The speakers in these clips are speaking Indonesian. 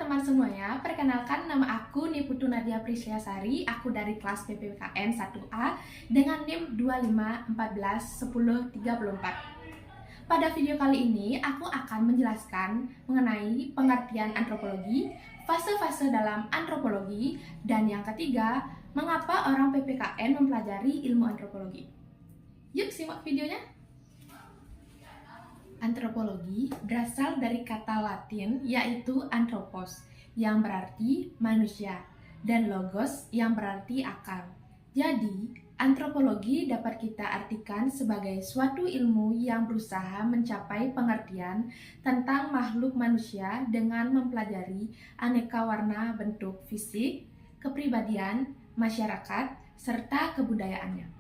teman-teman semuanya, perkenalkan nama aku Niputu Nadia Prisciasari, aku dari kelas PPKN 1A dengan NIM 25141034. Pada video kali ini, aku akan menjelaskan mengenai pengertian antropologi, fase-fase dalam antropologi, dan yang ketiga, mengapa orang PPKN mempelajari ilmu antropologi. Yuk simak videonya. Antropologi berasal dari kata Latin yaitu anthropos yang berarti manusia dan logos yang berarti akal. Jadi, antropologi dapat kita artikan sebagai suatu ilmu yang berusaha mencapai pengertian tentang makhluk manusia dengan mempelajari aneka warna bentuk fisik, kepribadian, masyarakat, serta kebudayaannya.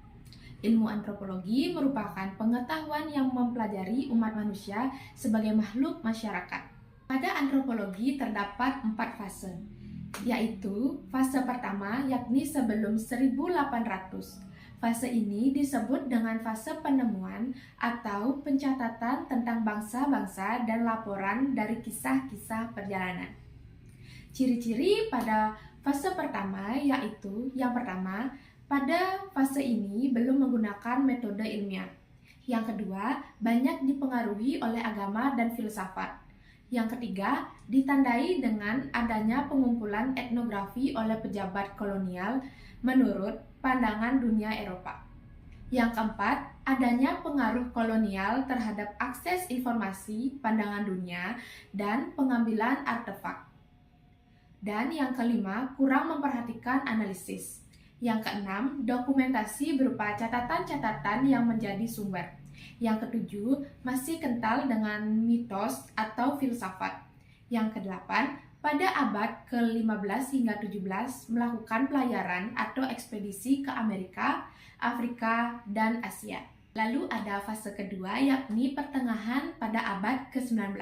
Ilmu antropologi merupakan pengetahuan yang mempelajari umat manusia sebagai makhluk masyarakat. Pada antropologi terdapat 4 fase, yaitu fase pertama yakni sebelum 1800. Fase ini disebut dengan fase penemuan atau pencatatan tentang bangsa-bangsa dan laporan dari kisah-kisah perjalanan. Ciri-ciri pada fase pertama yaitu yang pertama, pada fase ini belum menggunakan metode ilmiah. Yang kedua, banyak dipengaruhi oleh agama dan filsafat. Yang ketiga, ditandai dengan adanya pengumpulan etnografi oleh pejabat kolonial menurut pandangan dunia Eropa. Yang keempat, adanya pengaruh kolonial terhadap akses informasi, pandangan dunia, dan pengambilan artefak. Dan yang kelima, kurang memperhatikan analisis. Yang keenam, dokumentasi berupa catatan-catatan yang menjadi sumber. Yang ketujuh, masih kental dengan mitos atau filsafat. Yang kedelapan, pada abad ke-15 hingga 17 melakukan pelayaran atau ekspedisi ke Amerika, Afrika, dan Asia. Lalu ada fase kedua yakni pertengahan pada abad ke-19.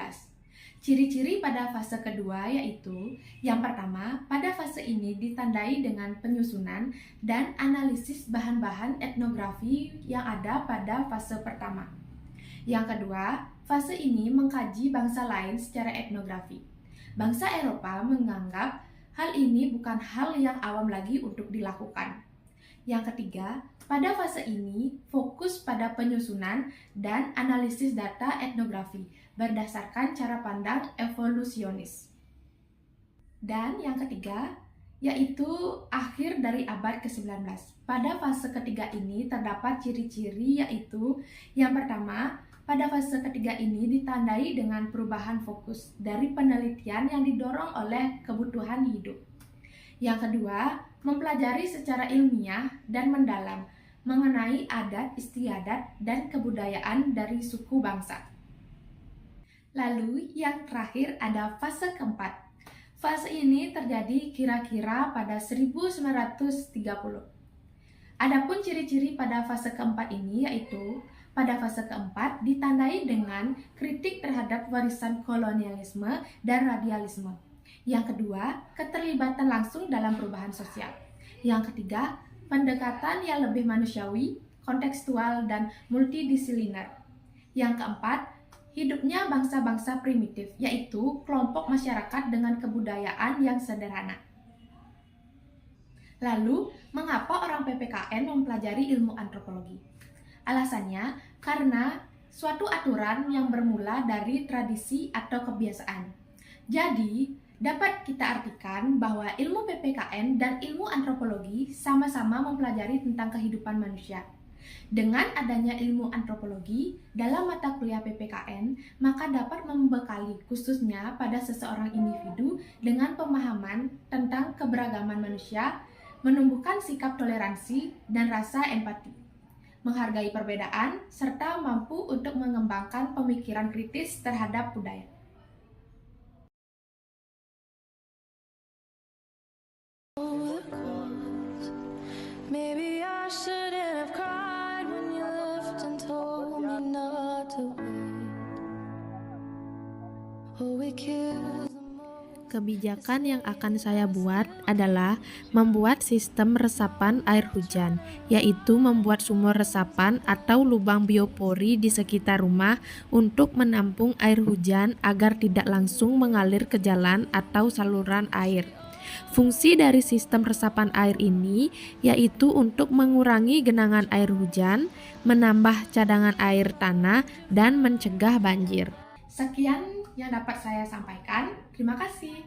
Ciri-ciri pada fase kedua yaitu, yang pertama, pada fase ini ditandai dengan penyusunan dan analisis bahan-bahan etnografi yang ada pada fase pertama. Yang kedua, fase ini mengkaji bangsa lain secara etnografi. Bangsa Eropa menganggap hal ini bukan hal yang awam lagi untuk dilakukan. Yang ketiga, pada fase ini fokus pada penyusunan dan analisis data etnografi berdasarkan cara pandang evolusionis. Dan yang ketiga, yaitu akhir dari abad ke-19. Pada fase ketiga ini terdapat ciri-ciri yaitu yang pertama, pada fase ketiga ini ditandai dengan perubahan fokus dari penelitian yang didorong oleh kebutuhan hidup. Yang kedua, mempelajari secara ilmiah dan mendalam mengenai adat istiadat dan kebudayaan dari suku bangsa. Lalu yang terakhir ada fase keempat. Fase ini terjadi kira-kira pada 1930. Adapun ciri-ciri pada fase keempat ini yaitu pada fase keempat ditandai dengan kritik terhadap warisan kolonialisme dan radialisme. Yang kedua, keterlibatan langsung dalam perubahan sosial. Yang ketiga, pendekatan yang lebih manusiawi, kontekstual, dan multidisipliner. Yang keempat, hidupnya bangsa-bangsa primitif, yaitu kelompok masyarakat dengan kebudayaan yang sederhana. Lalu, mengapa orang PPKN mempelajari ilmu antropologi? Alasannya, karena suatu aturan yang bermula dari tradisi atau kebiasaan. Jadi, dapat kita artikan bahwa ilmu PPKN dan ilmu antropologi sama-sama mempelajari tentang kehidupan manusia. Dengan adanya ilmu antropologi dalam mata kuliah PPKN, maka dapat membekali khususnya pada seseorang individu dengan pemahaman tentang keberagaman manusia, menumbuhkan sikap toleransi dan rasa empati, menghargai perbedaan, serta mampu untuk mengembangkan pemikiran kritis terhadap budaya. Maybe I shouldn't have cried when you left and told me not to wait. Oh, we killed Kebijakan yang akan saya buat adalah membuat sistem resapan air hujan, yaitu membuat sumur resapan atau lubang biopori di sekitar rumah untuk menampung air hujan agar tidak langsung mengalir ke jalan atau saluran air. Fungsi dari sistem resapan air ini yaitu untuk mengurangi genangan air hujan, menambah cadangan air tanah, dan mencegah banjir. Sekian yang dapat saya sampaikan. Terima kasih.